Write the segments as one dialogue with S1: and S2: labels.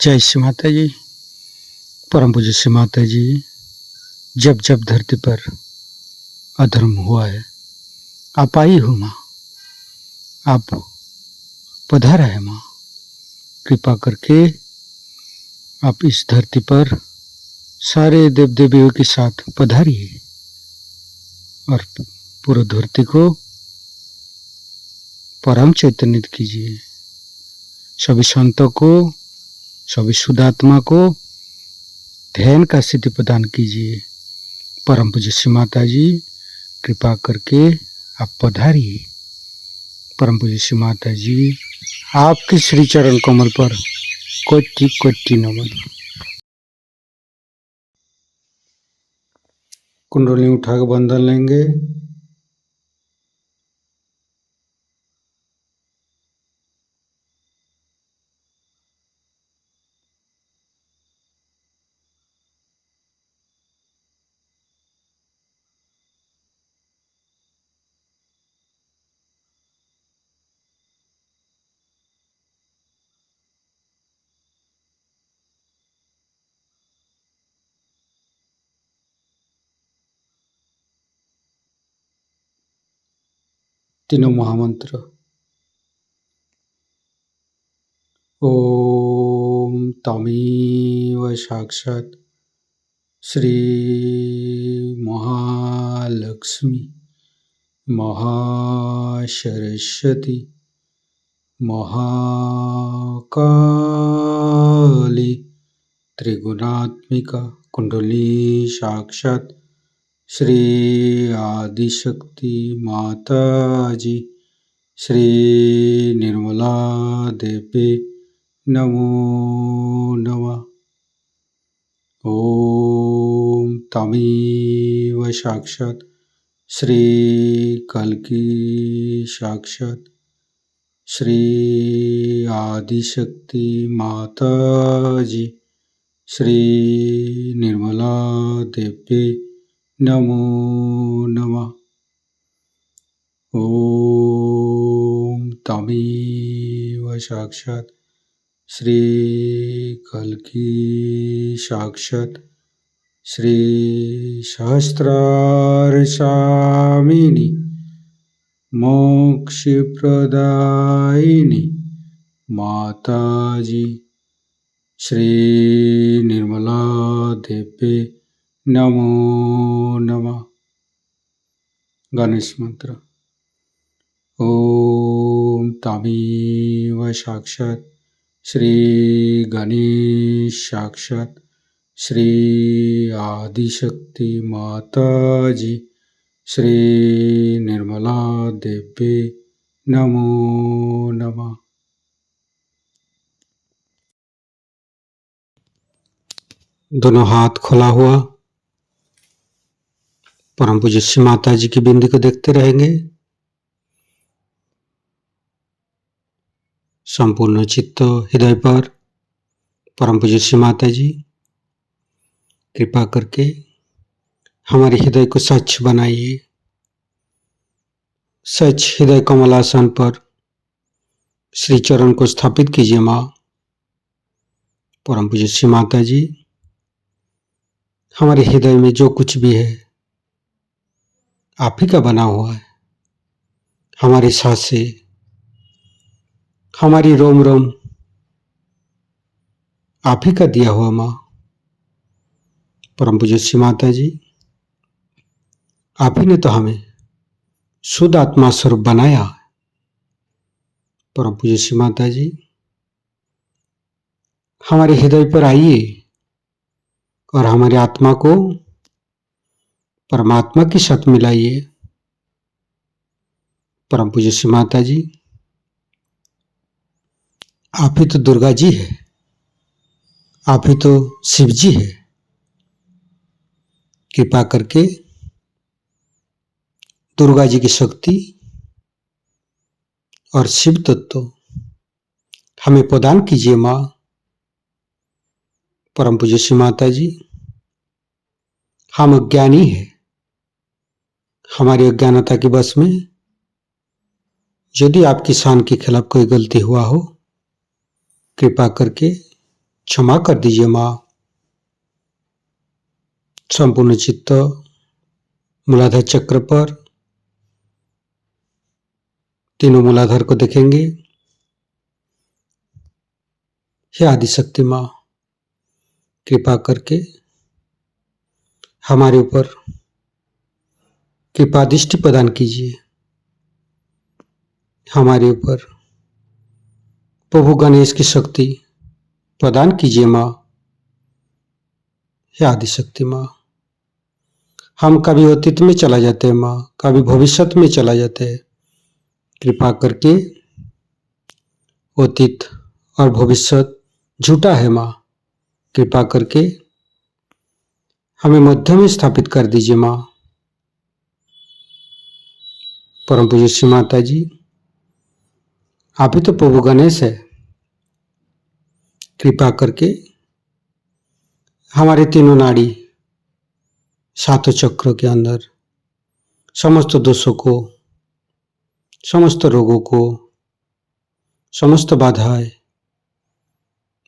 S1: जय श्री माता जी। परम पूज्य श्री माता जी, जब जब धरती पर अधर्म हुआ है, आप आई हो माँ, आप पधारा है माँ। कृपा करके आप इस धरती पर सारे देव देवियों के साथ पधारिए और पूरी धरती को परम चैतन्य कीजिए। सभी संतों को, सभी शुद्धात्मा को ध्यान का सिद्धि प्रदान कीजिए। परम पूज्य श्री माता जी, कृपा करके आप पधारिए। परम पूज्य श्री माता जी, आपके श्री चरण कमल पर कोटि कोटि नमन। कुंडली उठाकर बंधन लेंगे। तीनों महामंत्र। ओम तमेव साक्षात् श्री महालक्ष्मी महासरस्वती महाकाली त्रिगुणात्मिका कुंडली साक्षात् श्री आदिशक्ति माता जी श्री निर्मला देवी नमो नमः। ओम तमेव साक्षात् श्री कल्की साक्षात् श्री आदिशक्ति माता जी श्री निर्मला देवी नमो नमः। ओम तमेव साक्षात् श्री कल्की साक्षात् श्री सहस्रारसामिनी मोक्षप्रदायिनी माता जी श्री निर्मला देवी नमो नमः। गणेश मंत्र। ओम तमेव साक्षात् श्री गणेश साक्षात् श्री आदिशक्ति माता जी श्री निर्मला देवी नमो नमः। दोनों हाथ खुला हुआ परम पूज्य श्री माता जी की बिंदी को देखते रहेंगे। संपूर्ण चित्त हृदय पर परम पूज्य श्री माता जी कृपा करके हमारे हृदय को स्वच्छ बनाइए। स्वच्छ हृदय कमलासन पर श्री चरण को स्थापित कीजिए माँ। परम पूज्य श्री माता जी, हमारे हृदय में जो कुछ भी है आप ही का बना हुआ है। हमारी सांसें, हमारी रोम रोम आप ही का दिया हुआ माँ। परम पूज्य श्री माता जी, आप ही ने तो हमें शुद्ध आत्मा स्वरूप बनाया। परम पूज्य श्री माता जी, हमारे हृदय पर आइए और हमारी आत्मा को परमात्मा के साथ मिलाइए। परम पूज्य श्री माता जी, आप ही तो दुर्गा जी है, आप ही तो शिव जी है। कृपा करके दुर्गा जी की शक्ति और शिव तत्व हमें प्रदान कीजिए माँ। परम पूज्य श्री माता जी, हम अज्ञानी है, हमारी अज्ञानता के बस में यदि आपकी शान के खिलाफ कोई गलती हुआ हो, कृपा करके क्षमा कर दीजिए माँ। संपूर्ण चित्त मूलाधार चक्र पर, तीनों मूलाधार को देखेंगे। हे आदिशक्ति माँ, कृपा करके हमारे ऊपर कृपा दृष्टि प्रदान कीजिए। हमारे ऊपर प्रभु गणेश की शक्ति प्रदान कीजिए माँ। हे आदिशक्ति माँ, हम कभी अतीत में चला जाते हैं माँ, कभी भविष्य में चला जाते हैं। कृपा करके अतीत और भविष्य झूठा है माँ। कृपा करके हमें मध्य में स्थापित कर दीजिए माँ। परम पूज्य श्री माता जी, आप ही तो प्रभु गणेश है। कृपा करके हमारे तीनों नाड़ी, सातों चक्रों के अंदर समस्त दोषों को, समस्त रोगों को, समस्त बाधाएं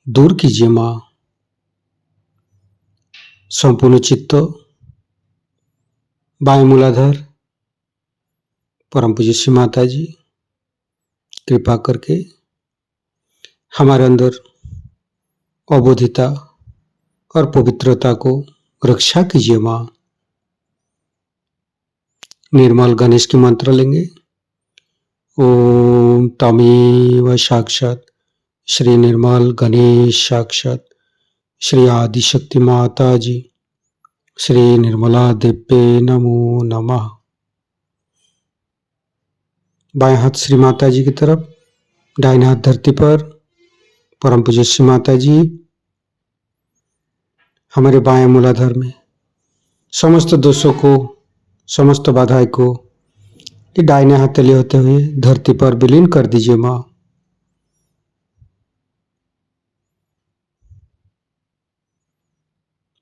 S1: दूर कीजिए माँ। संपूर्ण चित्त बाएं मूलाधार, परम पूज्य श्री माता जी, कृपा करके हमारे अंदर अबोधिता और पवित्रता को रक्षा कीजिए माँ। निर्मल गणेश की मंत्र लेंगे। ओम तमेव साक्षात श्री निर्मल गणेश साक्षात श्री आदिशक्ति माता जी श्री निर्मला देव्ये नमो नमः। बाएं हाथ श्री माता जी की तरफ, दाहिने हाथ धरती पर। परम पूज्य श्री माता जी हमारे बाएं मूलाधार में समस्त दोषों को, समस्त बाधाएं को ये दाहिने हाथ तले होते हुए धरती पर विलीन कर दीजिए माँ।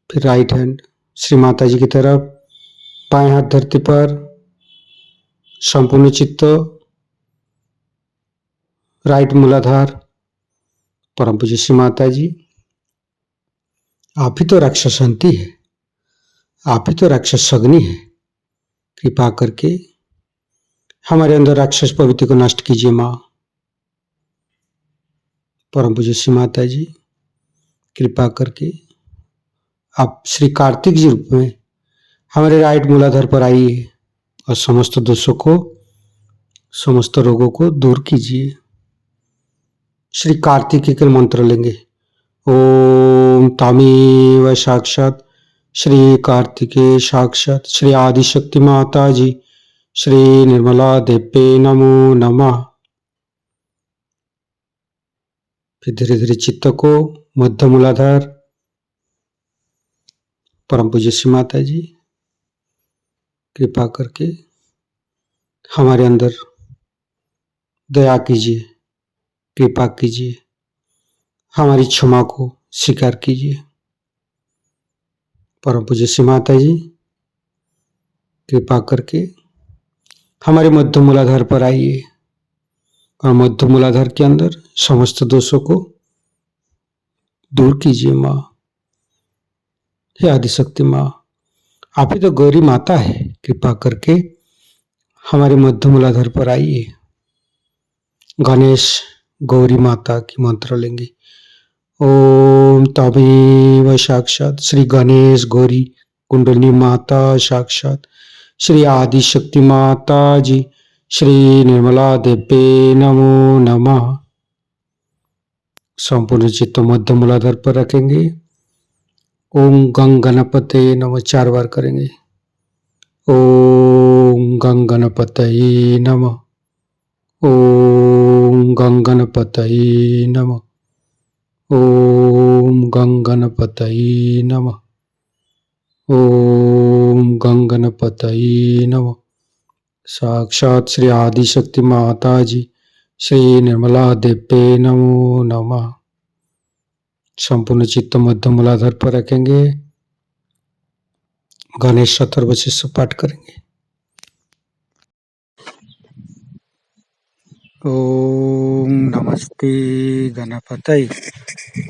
S1: फिर राइट हैंड श्री माता जी की तरफ, बाएं हाथ धरती पर, संपूर्ण चित्त राइट मूलाधार। परम पूज्य श्री माता जी, आप ही तो राक्षसंती है, आप ही तो राक्षस अग्नि है। कृपा करके हमारे अंदर राक्षस प्रवृत्ति को नष्ट कीजिए माँ। परम पूज्य श्री माता जी, कृपा करके आप श्री कार्तिक जी रूप में हमारे राइट मूलाधार पर आइए और समस्त दोषों को, समस्त रोगों को दूर कीजिए। श्री कार्तिक के मंत्र लेंगे। ओम तमेव साक्षात श्री कार्तिके साक्षात श्री आदिशक्ति माता जी श्री निर्मला देव्ये नमो नमः। फिर धीरे धीरे चित्त को मध्य मूलाधार, परम पूज्य श्री माता जी, कृपा करके हमारे अंदर दया कीजिए, कृपा कीजिए, हमारी क्षमा को स्वीकार कीजिए। परम पूज्य श्री माता जी, कृपा करके हमारे मध्य मूलाधार पर आइए और मध्य मूलाधार के अंदर समस्त दोषों को दूर कीजिए माँ। हे आदिशक्ति माँ, आप ही तो गौरी माता है। कृपा करके हमारे मध्य मूलाधार पर आइए। गणेश गौरी माता की मंत्र लेंगे। ओम तमेव साक्षात श्री गणेश गौरी कुंडली माता साक्षात श्री आदिशक्ति माता जी श्री निर्मला देव्ये नमो नमः। संपूर्ण चित्त मध्य मूलाधार पर रखेंगे। ओम गंग गणपते नमः 4 बार करेंगे। ओम गंग गणपतये नमः। ओम गंग गणपतये नमः। ओम गंग गणपतये नमः। ओम गंग गणपतये नमः। साक्षात श्री आदिशक्ति माता जी श्री निर्मला देव्ये नमो नमः। संपूर्ण चित्त मध्य मूलाधार पर रखेंगे। गणेश अथर्वशीष पाठ करेंगे। ओम नमस्ते गणपतये।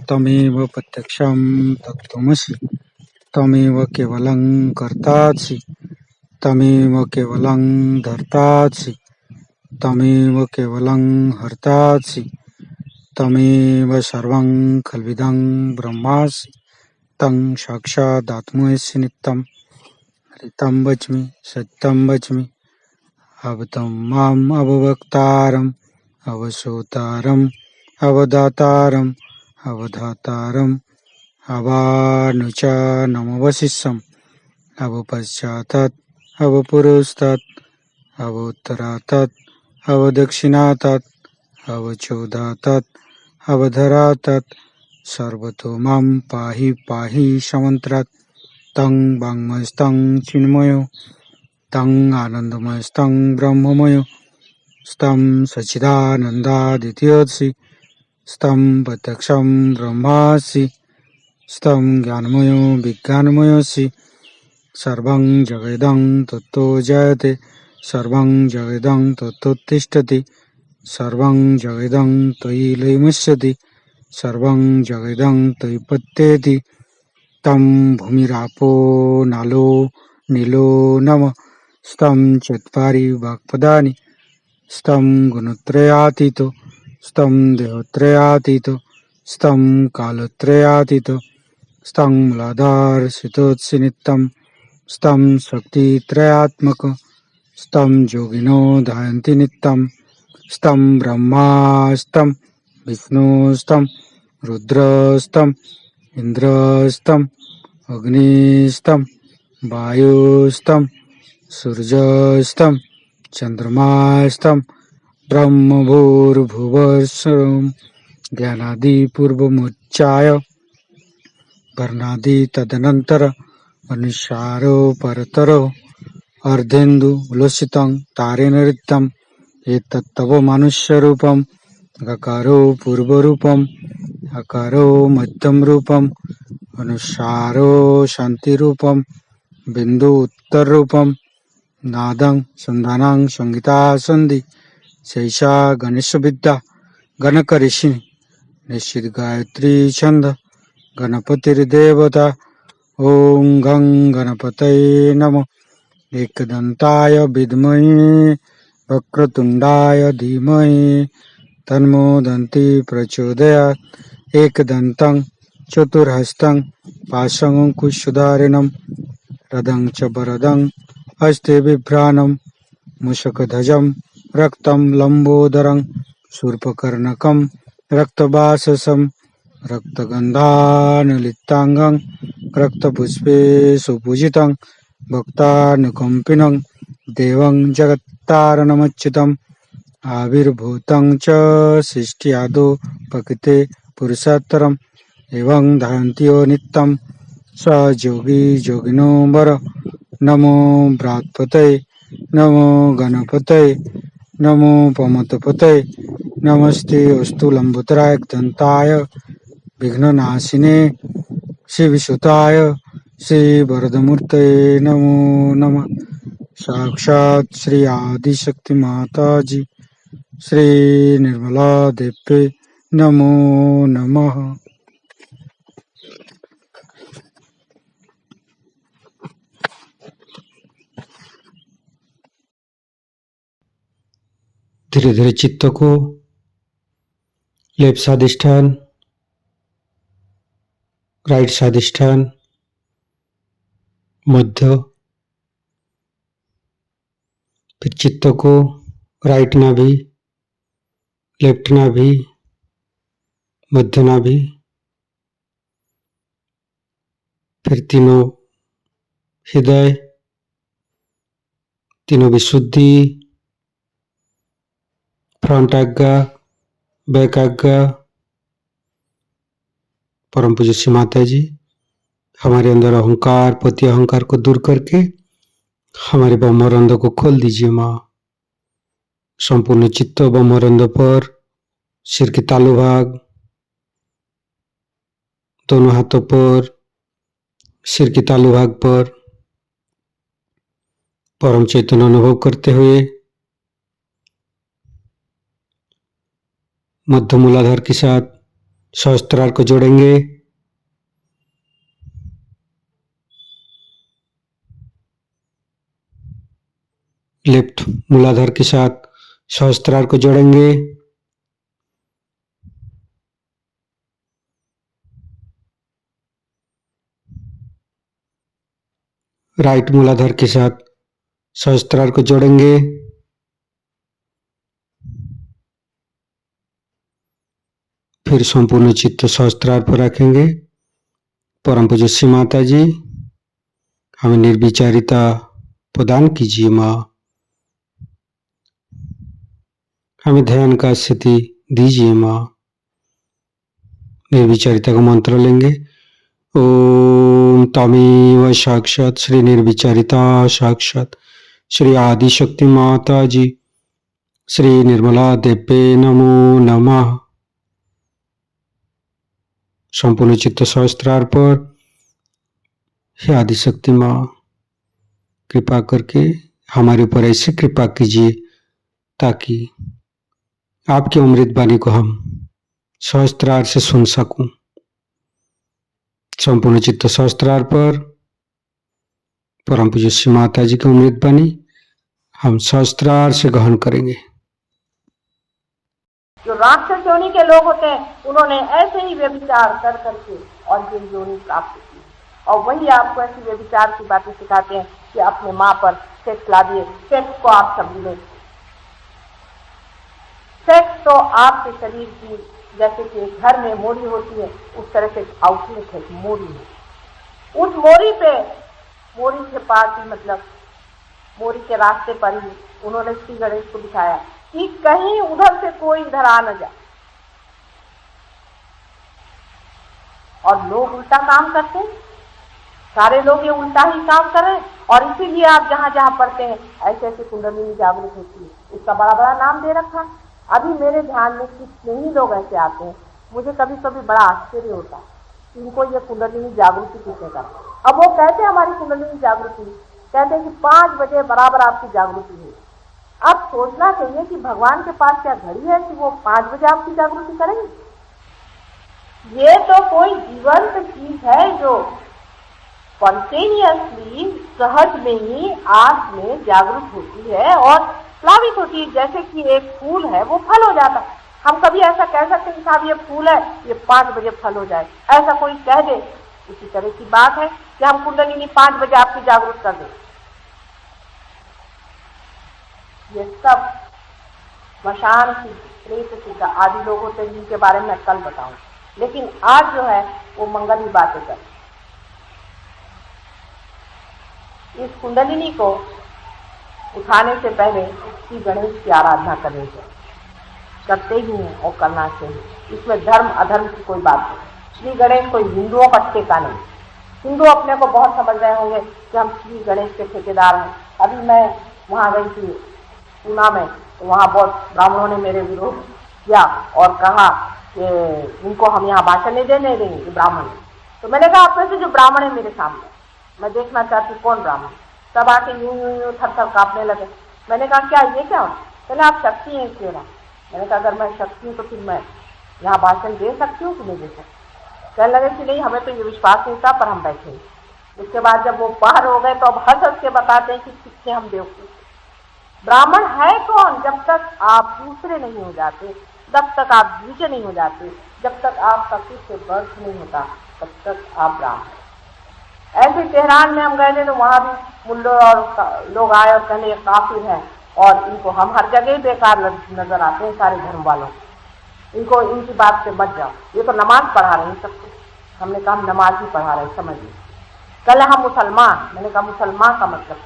S1: तमेव प्रत्यक्षं तत्त्वमसि तमेव केवलं कर्तासि तमेव केवलं धर्तासि तमेव केवलं हर्तासि तमेव सर्वं खल्विदं ब्रह्मासि तं साक्षादात्मसि नित्यं ऋतं वच्मि सत्यं वच्मि अवतं माम् अववक्तारम् अवसोतारम् अवदातारम् अवधातारम् अवानुचानमवशिष्यम् अवपश्चातात् अवपुरस्तात् अवोत्तरातात् अवदक्षिणातात् अवचोदातात् अवधरातात् सर्वतो मां पाहि पाहि समन्त्रात् तं वाङ्मयस्तं चिन्मयो तं आनन्दमयस्तं ब्रह्ममयो स्तं सच्चिदानन्दादित्यसि स्तं प्रत्यक्षं ब्रह्मासि स्तं ज्ञानमयो विज्ञानमयोऽसि सर्वं जगदं तत्तो जयते सर्वं जगदं तत्तोत्तिष्ठति सर्वं जगदं त्वयि लयमुच्यते सर्वं जगदं त्वयि पत्येति तं भूमिरापो नालो नीलो नमः स्तं चत्वारि वाक्पदानि स्तं गुणत्रयातीतो स्तं देहत्रयातीतो स्तं कालत्रयातीतो स्तं मूलाधारसितोत्सि नित्यं स्तं शक्तित्रयात्मक स्तं योगिनो ध्यायन्ति नित्यं स्तं ब्रह्मा स्तं विष्णु स्तं रुद्रस्तं इन्द्रस्तं अग्निस्तं वायुस्तं सूर्यस्तं चन्द्रमास्तं ब्रह्मभूर्भुवस्सुरं ज्ञानादिपूर्वमुच्चाय वर्णादि तदनन्तर अनुसारो परतरो अर्धेन्दु उल्लसितं तारेण ऋतं एतत्तव मनुष्यरूपम् अकारो पूर्वरूपम् अकारो मध्यमरूपम् अनुसारो शान्तिरूपम् बिन्दु उत्तररूपम् नादं सन्धानं संहिता सन्धि शैषा गणेशविद्या गणकऋषि निश्चित गायत्री छंद गणपतिर्देवता ओं गं गणपतये नमः एकदन्ताय विद्महे वक्रतुण्डाय धीमहि तन्नो दन्ति प्रचोदयात् एकदन्तं चतुर्हस्तं पाशमङ्कुशधारिणं रदं च वरदं हस्ते बिभ्राणं मूषकध्वजं रक्तं लम्बोदरं शूर्पकर्णकं रक्तवाससं रक्तगन्धानुलिप्ताङ्गं रक्तपुष्पे सुपूजितं भक्तानुकम्पिनं देवं जगत्तारणमच्युतम् आविर्भूतं च सृष्ट्यादौ प्रकृते पुरुषोत्तरम् एवं ध्यायन्ति यो नित्यं स योगी योगिनो वर नमो बृहत्पतये नमो गणपतये नमो पमतपतये नमस्ते अस्तु लंबोदराय दन्ताय विघ्ननाशिने श्रीविसुताय श्रीवरदमूर्तये नमो नमः साक्षात् श्री आदिशक्ति माताजी श्री निर्मला देवी नमो नमः। धीरे धीरे चित्त को लेफ्ट स्वादिष्ठान राइट स्वादिष्ठान मध्य फिर चित्त को राइट नाभि लेफ्ट नाभि मध्य नाभि फिर तीनों हृदय तीनों विशुद्धि फ्रंट आज्ञा बैक आज्ञा। परम पूज्य श्री माता जी हमारे अंदर अहंकार पति अहंकार को दूर करके हमारे ब्रह्मरंध्र को खोल दीजिए माँ। संपूर्ण चित्त ब्रह्मरंध्र पर सिर के तालु भाग दोनों हाथों पर सिर के तालु भाग पर परम चैतन्य अनुभव करते हुए मध्य मूलाधार के साथ सहस्त्रार को जोड़ेंगे। लेफ्ट मूलाधार के साथ सहस्त्रार को जोड़ेंगे। राइट मूलाधार के साथ सहस्त्रार को जोड़ेंगे। फिर संपूर्ण चित्त सहस्त्रार पर रखेंगे। परम पूज्य श्री माता जी, हमें निर्विचारिता प्रदान कीजिए माँ। हमें ध्यान का स्थिति दीजिए माँ। निर्विचारिता का मंत्र लेंगे। ओम तमेव साक्षात श्री निर्विचारिता साक्षात श्री आदिशक्ति माता जी श्री निर्मला देवे नमो नमः। संपूर्ण चित्त सहस्त्रार पर हे आदिशक्ति माँ, कृपा करके हमारे ऊपर ऐसी कृपा कीजिए ताकि आपकी अमृत वाणी को हम सहस्त्रार से सुन सकूं। संपूर्ण चित्त सहस्त्रार पर परम पूज्य श्री माता जी की अमृत वाणी हम सहस्त्रार से ग्रहण करेंगे।
S2: जो राक्षस योनि के लोग होते हैं उन्होंने ऐसे ही व्यभिचार कर करके और ये योनि प्राप्त की, और वही आपको ऐसी व्यभिचार की बातें सिखाते हैं कि अपने माँ पर सेक्स ला दिए। सेक्स को आप समझ, सेक्स तो आपके शरीर की जैसे कि घर में मोरी होती है उस तरह से आउटलेट है, मोरी है। उस मोरी पे, मोरी के पास ही मतलब मोरी के रास्ते पर ही उन्होंने श्री गणेश को दिखाया कि कहीं उधर से कोई इधर आ न जाए। और लोग उल्टा काम करते हैं, सारे लोग ये उल्टा ही काम कर रहे हैं, और इसीलिए आप जहां जहां पढ़ते हैं ऐसे ऐसे कुंडलिनी जागृत होती है। इसका बड़ा बड़ा नाम दे रखा। अभी मेरे ध्यान में कितने ही लोग ऐसे आते हैं, मुझे कभी कभी बड़ा आश्चर्य होता है इनको ये कुंडलिनी जागृति किसने करा। अब वो कहते हैं हमारी कुंडलिनी जागृति, कहते हैं कि 5 बजे बराबर आपकी जागृति हुई। अब सोचना चाहिए कि भगवान के पास क्या घड़ी है कि वो 5 बजे आपकी जागृति करेंगे। ये तो कोई जीवंत चीज है जो स्पॉन्टेनियसली सहज में ही आंख में जागृत होती है और प्लावित होती है। जैसे कि एक फूल है वो फल हो जाता है। हम कभी ऐसा कह सकते हैं कि साहब ये फूल है, ये 5 बजे फल हो जाए, ऐसा कोई कह दे? इसी तरह की बात है कि हम कुंडलिनी 5 बजे आपकी जागृत कर दें। ये सब स्मशान की प्रेत सिद्ध आदि लोग होते हैं जिनके बारे में मैं कल बताऊं, लेकिन आज जो है वो मंगल ही बातें कर। इस कुंडलिनी को उठाने से पहले श्री गणेश की आराधना करनी चाहिए, करते ही हैं और करना चाहिए। इसमें धर्म अधर्म की कोई बात नहीं। श्री गणेश कोई हिंदुओं का ठेका नहीं। हिंदू अपने को बहुत समझ रहे होंगे कि हम श्री गणेश के ठेकेदार हैं। अभी मैं वहाँ गई थी पूना में, तो वहाँ बहुत ब्राह्मणों ने मेरे विरोध किया और कहा कि इनको हम यहाँ भाषण नहीं देने देंगे ब्राह्मण। तो मैंने कहा आप में से जो ब्राह्मण है मेरे सामने, मैं देखना चाहती कौन ब्राह्मण। सब आके यूं यूं यूं थर थर कांपने लगे। मैंने कहा क्या ये क्या हो? पहले आप शक्ति हैं इसलिए ना। मैंने कहा अगर मैं शक्ति हूँ तो फिर मैं यहाँ भाषण दे सकती हूँ कि नहीं दे सकती? कहने लगे कि नहीं हमें तो ये विश्वास नहीं था पर हम बैठे। उसके बाद जब वो बाहर हो गए तो अब हंस हंस के बताते हैं कि कितने हम बेवकूफ। ब्राह्मण है कौन? जब तक आप दूसरे नहीं हो जाते, जब तक आप नीचे नहीं हो जाते, जब तक आपका फिर से बर्थ नहीं होता, तब तक आप ब्राह्मण। ऐसे तेहरान में हम गए थे तो वहां भी मुल्ले और लोग आए और कहने काफिर है और इनको हम हर जगह बेकार नजर आते हैं सारे धर्म वालों। इनको इनकी बात से बच जाओ, ये तो नमाज पढ़ा रहे हैं सबको। हमने कहा हम नमाज ही पढ़ा रहे हैं, समझिए। कल हम मुसलमान, मैंने कहा मुसलमान का मतलब,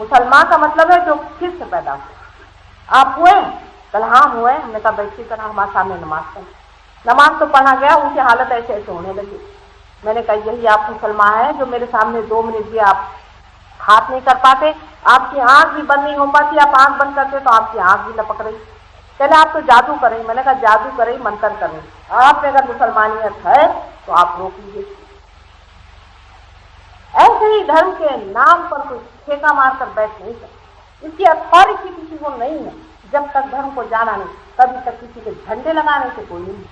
S2: मुसलमान का मतलब है जो फिर से पैदा हुए। आप हुए? कल हाँ हुए। हमने कहा बैठी कर हमारे सामने नमाज पढ़। नमाज तो पढ़ा गया, उनकी हालत ऐसे ऐसे होने लगी। मैंने कहा यही आप मुसलमान हैं जो मेरे सामने 2 मिनट भी आप हाथ नहीं कर पाते, आपकी आंख भी बंद नहीं हो पाती, आप आंख बंद करते तो आपकी आंख भी लपक रही। पहले आप तो जादू कर रही। मैंने कहा जादू कर रही, मंत्र कर रही। आपने अगर मुसलमानियत है तो आप रोक लीजिए। ऐसे ही धर्म के नाम पर कोई ठेका मारकर बैठ नहीं सकते। इसकी अथॉरिटी किसी को नहीं है। जब तक धर्म को जाना नहीं, तभी तक किसी के झंडे लगाने से कोई नहीं।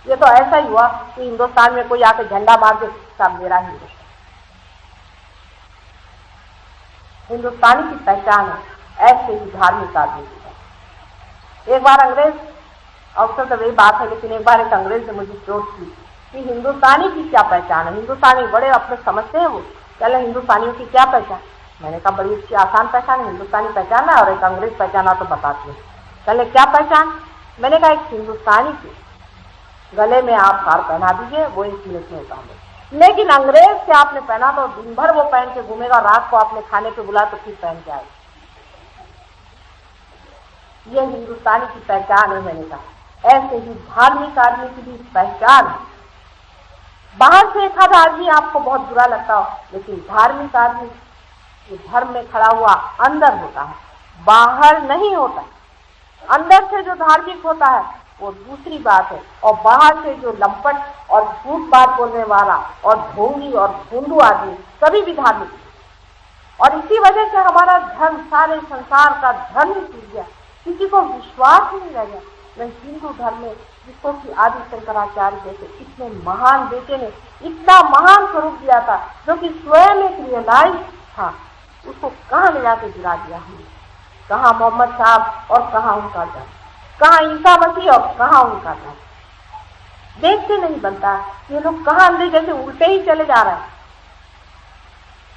S2: ये तो ऐसा ही हुआ कि हिंदुस्तान में कोई आके झंडा मार दे, सब मेरा हिंदुस्तान। हिंदुस्तानी की पहचान है, ऐसे ही धार्मिक आदमी की। एक बार अंग्रेज, अवसर तो वही बात है, लेकिन एक बार एक अंग्रेज ने मुझे चोट की कि हिंदुस्तानी की क्या पहचान है। हिंदुस्तानी बड़े अपने समझते हैं वो, चले हिंदुस्तानियों की क्या पहचान। मैंने कहा बड़ी अच्छी आसान पहचान, हिंदुस्तानी पहचान है और एक अंग्रेज पहचाना तो बताती हूँ। चले क्या पहचान। मैंने कहा एक हिंदुस्तानी की गले में आप हार पहना दीजिए, वो 1 मिनट में उतार दे। लेकिन अंग्रेज से आपने पहना तो दिन भर वो पहन के घूमेगा, रात को आपने खाने पे बुला तो फिर पहन के आएगा। ये हिंदुस्तानी की पहचान है। मैंने कहा ऐसे ही धार्मिक आदमी की भी पहचान है। बाहर से एक आधा आदमी आपको बहुत बुरा लगता हो, लेकिन धार्मिक आदमी जो धर्म में खड़ा हुआ अंदर होता है, बाहर नहीं होता। अंदर से जो धार्मिक होता है वो दूसरी बात है, और बाहर से जो लंपट और झूठ बात बोलने वाला और ढोंगी और भोंदू आदमी कभी भी धार्मिक नहीं। और इसी वजह से हमारा धर्म, सारे संसार का धर्म ही टूट गया, किसी को विश्वास नहीं रह गया। मैं हिंदू धर्म में, जिसको कि आदि शंकराचार्य जैसे इतने महान बेटे ने इतना महान स्वरूप दिया था, जो कि स्वयं एक रियलाइज था, उसको कहाँ ले जाके गिरा दिया हमने। कहाँ मोहम्मद साहब और कहाँ उनका धर्म, कहाँ ईसा मसीह और कहाँ उनका धर्म। देखते नहीं बनता ये लोग कहाँ अंधे जैसे उल्टे ही चले जा रहे हैं।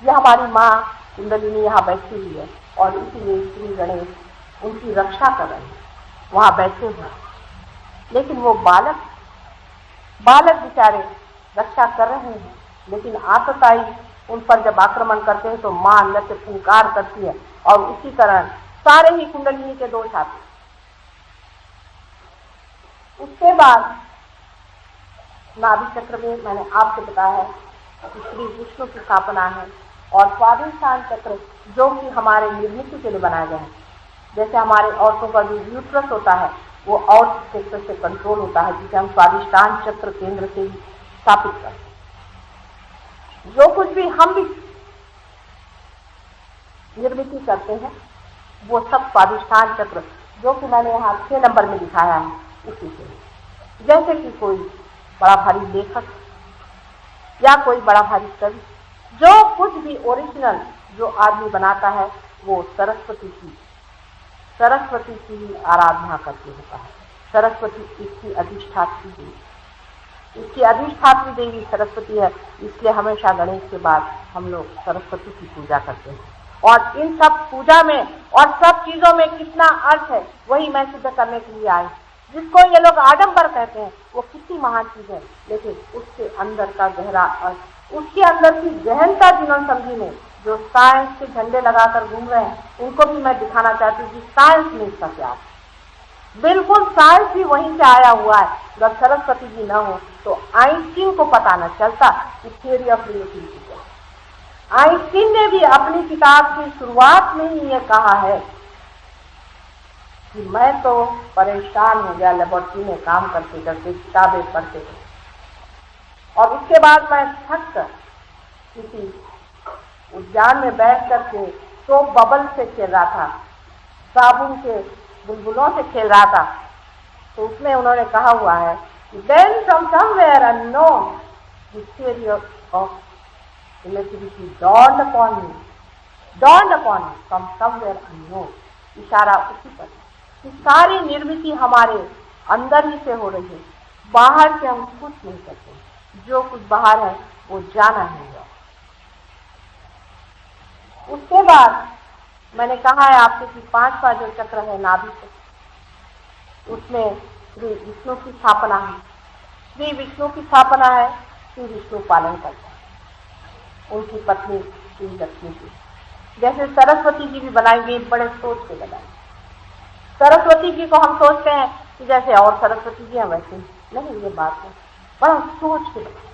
S2: यह हमारी माँ कुंडलिनी यहाँ बैठी हुई है और इसीलिए श्री गणेश उनकी रक्षा कर रहे हैं, वहां बैठे हुए। लेकिन वो बालक बेचारे रक्षा कर रहे हैं, लेकिन आतताई उन पर जब आक्रमण करते हैं तो मां अंदर से फुंकार करती है और उसी कारण सारे ही कुंडलिनी के दोष आते हैं। उसके बाद नाभि चक्र में मैंने आपको बताया है कि श्री विष्णु की स्थापना है, और स्वादिष्ठान चक्र जो कि हमारे निर्मित के लिए बनाया गया है। जैसे हमारे औरतों का जो यूट्रस होता है वो और चक्र से कंट्रोल होता है, जिसे हम स्वादिष्ठान चक्र केंद्र से ही स्थापित करते हैं। जो कुछ भी हम भी निर्मित करते हैं वो सब स्वादिष्ठान चक्र, जो कि मैंने यहाँ 6 नंबर में दिखाया है, उसी से। जैसे कि कोई बड़ा भारी लेखक या कोई बड़ा भारी कवि, जो कुछ भी ओरिजिनल जो आदमी बनाता है वो सरस्वती की ही आराधना करके होता है। सरस्वती इसकी अधिष्ठात्री देवी, इसकी अधिष्ठात्री देवी सरस्वती है, इसलिए हमेशा गणेश के बाद हम लोग सरस्वती की पूजा करते हैं। और इन सब पूजा में और सब चीजों में कितना अर्थ है वही मैं सिद्ध करने के लिए आई। जिसको ये लोग आडंबर कहते हैं वो कितनी महान चीज है, लेकिन उसके अंदर का गहरा अर्थ, उसके अंदर की गहनता जिन्होंने समझी नहीं, जो साइंस के झंडे लगाकर घूम रहे हैं, उनको भी मैं दिखाना चाहती हूँ कि साइंस में इसका क्या है। बिल्कुल साइंस भी वहीं से आया हुआ है। अगर सरस्वती जी न हो तो आइंस्टीन को पता न चलता कि थियरी ऑफ रिलेटिविटी क्या है। आइंस्टीन ने भी अपनी किताब की शुरुआत में ही ये कहा है कि मैं तो परेशान हो गया लेबोरेटरी में काम करते करते, किताबें पढ़ते थे, और उसके बाद मैं थक कर किसी उद्यान में बैठ करके सोप बबल से खेल रहा था, साबुन के बुलबुलों से खेल रहा था, तो उसमें उन्होंने कहा हुआ है कि then from somewhere unknown the theory of relativity dawned upon me from somewhere unknown। इशारा उसी पर कि सारी निर्मित हमारे अंदर ही से हो रही है, बाहर से हम कुछ नहीं करते। जो कुछ बाहर है वो जाना ही है। उसके बाद मैंने कहा है आपसे कि 5वां जो चक्र है नाभि चक्र, उसमें श्री विष्णु की स्थापना है। श्री विष्णु की स्थापना है, श्री विष्णु पालन करते हैं उनकी पत्नी श्री लक्ष्मी की। जैसे सरस्वती जी भी बनाई गई, बड़े सोच के बनाई। सरस्वती जी को हम सोचते हैं कि जैसे और सरस्वती जी हैं वैसे नहीं, ये बात है बड़ा सोच के बनाई।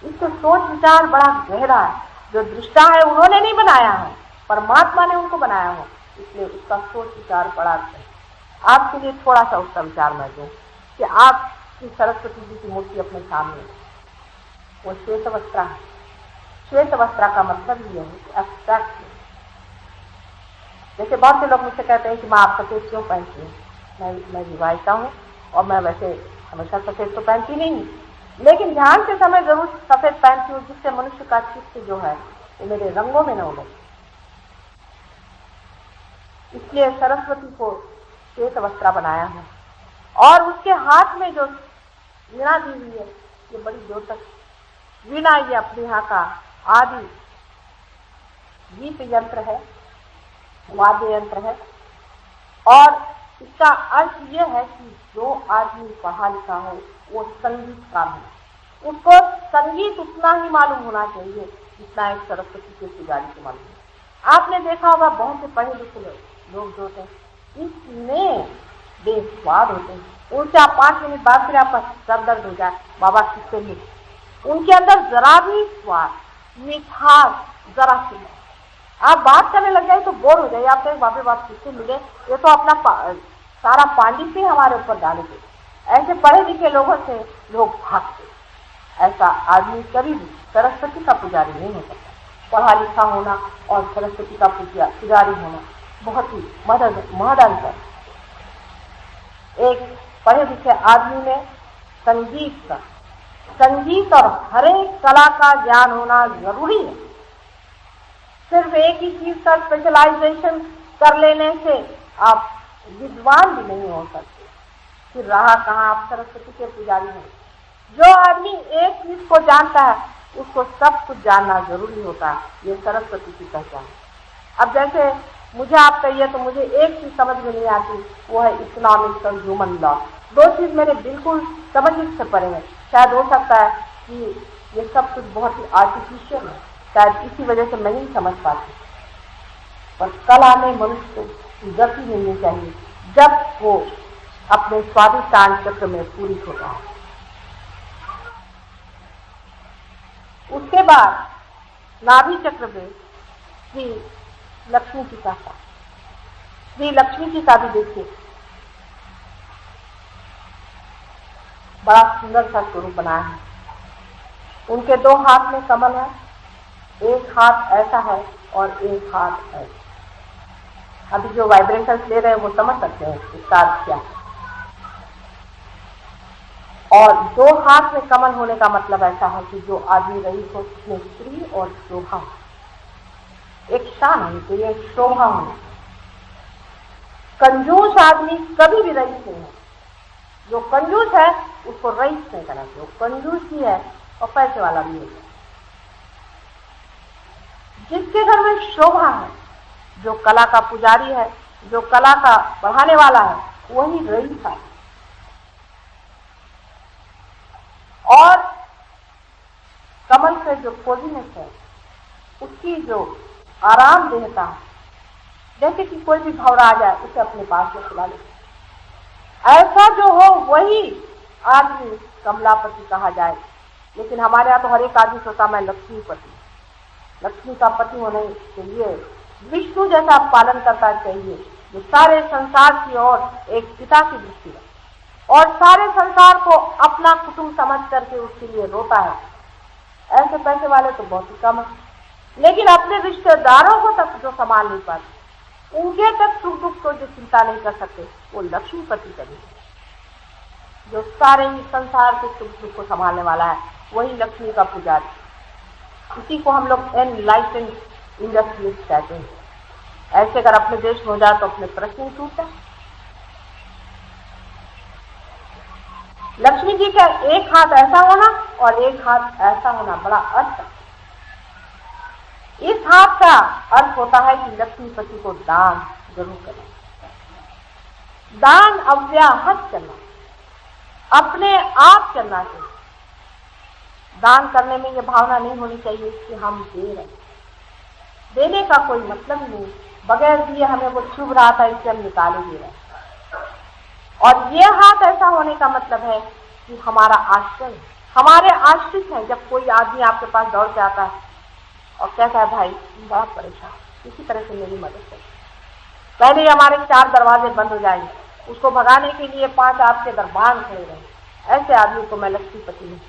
S2: इसका सोच विचार बड़ा गहरा है। जो दृष्टा है उन्होंने नहीं बनाया है, परमात्मा ने उनको बनाया हो, इसलिए उसका सोच विचार बड़ा है। आपके लिए थोड़ा सा उसका विचार मैं दूं कि आपकी सरस्वती जी की मूर्ति अपने सामने, वो श्वेत वस्त्रा है। श्वेत वस्त्रा का मतलब ये है कि एब्स्ट्रैक्ट। जैसे बहुत से लोग मुझसे कहते हैं कि माँ आप सफेद क्यों पहनती हैं। मैं विवाहिता हूँ और मैं वैसे हमेशा सफेद तो पहनती नहीं, लेकिन ध्यान के समय जरूर सफेद पहनती हूँ, जिससे मनुष्य का चित्त जो है वो मेरे रंगों में न उलझे। इसलिए सरस्वती को श्वेत वस्त्र बनाया है और उसके हाथ में जो वीणा दी हुई है ये बड़ी द्योतक वीणा, ये अपने यहाँ का आदि गीत यंत्र है, वाद्य यंत्र है। और इसका अर्थ ये है कि जो आदमी पढ़ा लिखा हो वो संगीतकार हो, उसको संगीत उतना ही मालूम होना चाहिए जितना एक सरस्वती के पुजारी को मालूम है। आपने देखा होगा बहुत से पढ़े लिखे लोग जो होते हैं इतने बेस्वाद होते हैं, उनसे आप 5 मिनट बाद फिर आपका सर दर्द हो जाए, बाबा किससे मिले, उनके अंदर जरा भी स्वाद मिठास जरा सी, आप बात करने लग जाए तो बोर हो जाए, आप कहें बाबे बाप किससे मिले, ये तो अपना सारा पांडित्य हमारे ऊपर डालेंगे। ऐसे पढ़े लिखे लोगों से लोग भागते। ऐसा आदमी कभी भी सरस्वती का पुजारी नहीं हो सकता। पढ़ा लिखा होना और सरस्वती का पुजारी होना बहुत ही महद अंतर। एक पढ़े लिखे आदमी में संगीत और हर एक कला का ज्ञान होना जरूरी है। सिर्फ एक ही चीज का स्पेशलाइजेशन कर लेने से आप विद्वान भी नहीं हो सकते, फिर रहा कहाँ आप सरस्वती के पुजारी हैं। जो आदमी एक चीज को जानता है उसको सब कुछ जानना जरूरी होता है, ये सरस्वती की पहचान। अब जैसे मुझे आप कहिए तो मुझे एक चीज समझ में नहीं आती, वो है इकोनॉमिक्स और ह्यूमन लॉ। 2 चीज मेरे बिल्कुल समझ से परे हैं। शायद हो सकता है कि ये सब कुछ बहुत ही आर्टिफिशियल है, शायद इसी वजह से मैं नहीं समझ पाती। पर कला में मनुष्य को गति मिलनी चाहिए जब वो अपने स्वाधिष्ठान चक्र में पूरी होता है। उसके बाद नाभि चक्र में श्री लक्ष्मी जी का था। श्री लक्ष्मी जी का भी देखिए बड़ा सुंदर सा स्वरूप बनाया है। उनके 2 हाथ में कमल है, एक हाथ ऐसा है और एक हाथ ऐसा। अभी जो वाइब्रेशंस ले रहे हैं वो समझ सकते हैं इसका अर्थ क्या है। और 2 हाथ में कमल होने का मतलब ऐसा है कि जो आदमी रईस हो उसमें स्त्री और शोभा हो, एक शान होनी चाहिए, एक शोभा होनी। कंजूस आदमी कभी भी रईस नहीं है। जो कंजूस है उसको रईस नहीं करना चाहिए, कंजूस ही है और पैसे वाला भी है। जिसके घर में शोभा है, जो कला का पुजारी है, जो कला का बढ़ाने वाला है, वही रईस है। और कमल से जो कोजीनेस है उसकी जो आराम देता है, जैसे कि कोई भी भंवरा आ जाए उसे अपने पास में खिला ले, ऐसा जो हो वही आदमी कमलापति कहा जाए। लेकिन हमारे यहाँ तो हर एक आदमी सोचता मैं लक्ष्मीपति, लक्ष्मी का पति होने के लिए विष्णु जैसा पालन करता चाहिए, जो सारे संसार की ओर एक पिता की दृष्टि है और सारे संसार को अपना कुटुंब समझ करके उसके लिए रोता है। ऐसे पैसे वाले तो बहुत ही कम है, लेकिन अपने रिश्तेदारों को तक जो संभाल नहीं पाते, उनके तक सुख दुख को जो चिंता नहीं कर सकते, वो लक्ष्मीपति करेंगे। जो सारे ही संसार के सुख दुख को संभालने वाला है वही लक्ष्मी का पुजारी। इसी को हम लोग एनलाइटेंड इंडस्ट्रियलिस्ट कहते हैं। ऐसे अगर अपने देश में हो जाए तो अपने प्रश्न ही टूटता। लक्ष्मी जी का एक हाथ ऐसा होना और एक हाथ ऐसा होना बड़ा अर्थ है। इस हाथ का अर्थ होता है कि लक्ष्मीपति को दान जरूर करना, दान अव्याहत करना, अपने आप करना चाहिए। दान करने में यह भावना नहीं होनी चाहिए कि हम दे रहे हैं, देने का कोई मतलब नहीं, बगैर दिए हमें वो चुभ रहा था इससे हम निकाले दे रहे हैं। और ये हाथ ऐसा होने का मतलब है कि हमारा आश्रय, हमारे आश्रित हैं। जब कोई आदमी आपके पास दौड़ के आता है और कहता है भाई बड़ा परेशान, किसी तरह से मेरी मदद करें, पहले ही हमारे 4 दरवाजे बंद हो जाएंगे, उसको भगाने के लिए 5 आपके दरबार खड़े रहे, ऐसे आदमी को मैं लक्ष्मीपति नहीं।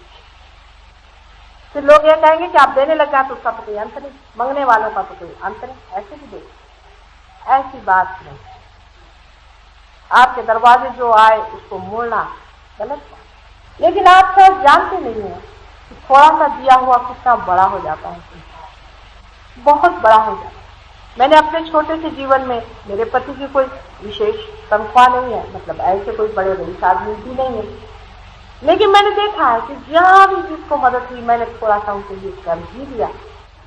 S2: फिर लोग ये कहेंगे कि आप देने लग जाए तो उसका तो कोई अंत नहीं, मांगने वालों का तो कोई अंत नहीं। ऐसे भी दे, ऐसी बात नहीं। आपके दरवाजे जो आए उसको मोड़ना गलत बात। लेकिन आप शायद जानते नहीं हैं कि थोड़ा सा दिया हुआ कितना बड़ा हो जाता है, बहुत बड़ा हो जाता है। मैंने अपने छोटे से जीवन में, मेरे पति की कोई विशेष तनख्वाह नहीं है, मतलब ऐसे कोई बड़े रईस आदमी भी नहीं है, लेकिन मैंने देखा है कि जहां भी जिसको मदद हुई मैंने थोड़ा सा उनके लिए कर ही दिया,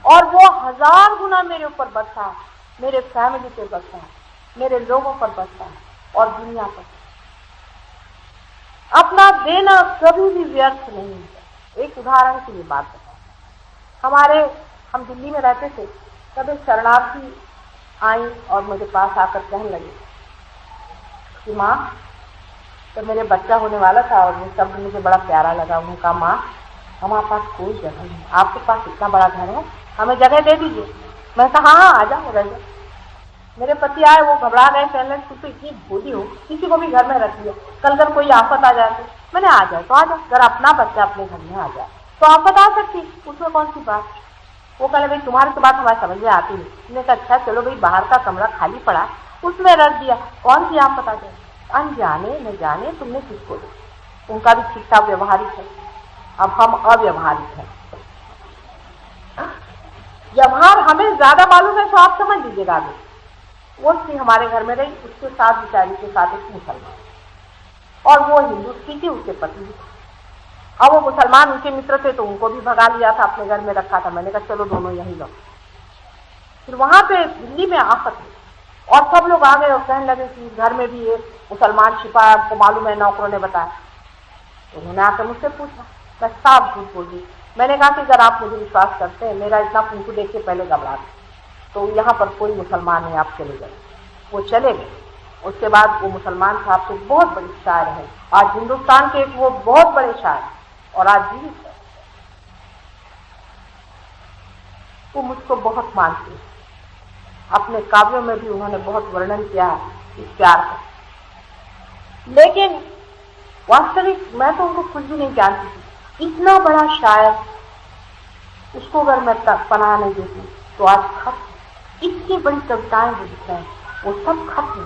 S2: और वो 1000 गुना मेरे ऊपर बरसा है, मेरे फैमिली पे बरसा है, मेरे लोगों पर बरसा है और दुनिया पर। अपना देना कभी भी व्यर्थ नहीं है। एक उदाहरण की ये बात बताऊं, हम दिल्ली में रहते थे, तब एक शरणार्थी आई और मेरे पास आकर कहने लगी कि माँ, तो मेरे बच्चा होने वाला था और वो शब्द मुझे बड़ा प्यारा लगा। उन्होंने कहा, माँ, हमारे पास कोई जगह नहीं, आपके पास इतना बड़ा घर है, हमें जगह दे दीजिए। मैं कहा, हाँ आ जाओ, रह जाओ। मेरे पति आए, वो घबरा गए, कहने लगे तू तो इतनी भोली हो, किसी को भी घर में रख लिया, कल अगर कोई आफत आ जाए तो। मैंने आ जाए तो आ जाओ, अगर अपना बच्चा अपने घर में आ जाए तो आफत आ सकती, उसमें कौन सी बात। वो कहने भाई तुम्हारी तो बात हमारे समझ में आती नहीं। मैंने कहा अच्छा चलो भाई, बाहर का कमरा खाली पड़ा, उसमें रख दिया, कौन सी आफत आ जाए। अनजाने न जाने तुमने किसको दिया। उनका भी ठीक ठाक व्यवहारिक है, अब हम अव्यवहारिक हैं। व्यवहार हमें ज्यादा मालूम है तो आप समझ लीजिएगा। अभी वो स्त्री हमारे घर में रही, उसके साथ बेचारी के साथ एक मुसलमान, और वो हिंदू स्त्री थी, उसके पति भी। अब वो मुसलमान उनके मित्र थे तो उनको भी भगा लिया था, अपने घर में रखा था। मैंने कहा चलो दोनों यहीं लो। फिर वहां पे दिल्ली में आफत हुई और सब लोग आ गए और कहने लगे कि घर में भी एक मुसलमान छिपा है, आपको मालूम है, नौकरों ने बताया। तो उन्होंने आकर मुझसे पूछा, मैं साफ झूठ बोल दी। मैंने कहा कि अगर आप मुझे विश्वास करते हैं, मेरा इतना कुंकू देख के पहले घबरा गए, तो यहाँ पर कोई मुसलमान नहीं, आप चले गए। वो चले गए। उसके बाद वो मुसलमान साहब तो बहुत बड़ी शायर है, आज हिंदुस्तान के एक वो बहुत बड़े शायर और आज जीवित है। वो मुझको बहुत मानती है, अपने काव्यों में भी उन्होंने बहुत वर्णन किया है इस प्यार का। लेकिन वास्तविक मैं तो उनको कुछ भी नहीं जानती थी। इतना बड़ा शायर, उसको अगर मैं पनाह नहीं देती तो आज खत्म। इतनी बड़ी कविताएं जो लिख रहे हैं वो सब खत्म।